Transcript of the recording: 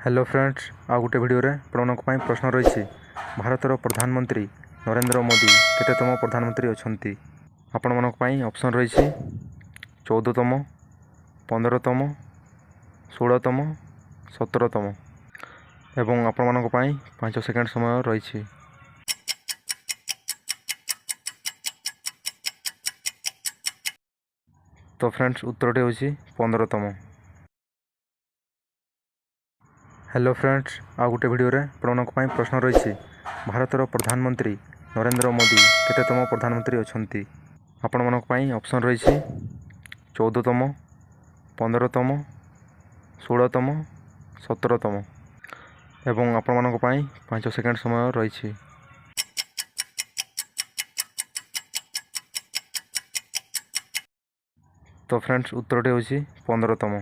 Hello friends आ गोटे video आपंक प्रश्न रही भारतर प्रधानमंत्री नरेंद्र मोदी केतेतम प्रधानमंत्री अच्छा आपण मानी ऑप्शन रही 14तम 15तम 16तम 17तम एवं आपण मानी 5 सेकेंड समय रही। तो फ्रेंड्स उत्तरटी हूँ 15तम। हेलो फ्रेंड्स आ गोटे भिडियो आपंक प्रश्न रही भारतर प्रधानमंत्री नरेंद्र मोदी केतेतम प्रधानमंत्री अच्छा आपण मानी ऑप्शन रही 14तम 15तम 16तम 17तम एवं आपण मानी 5 सेकेंड समय रही। तो फ्रेंड्स उत्तरटी हूँ 15तम।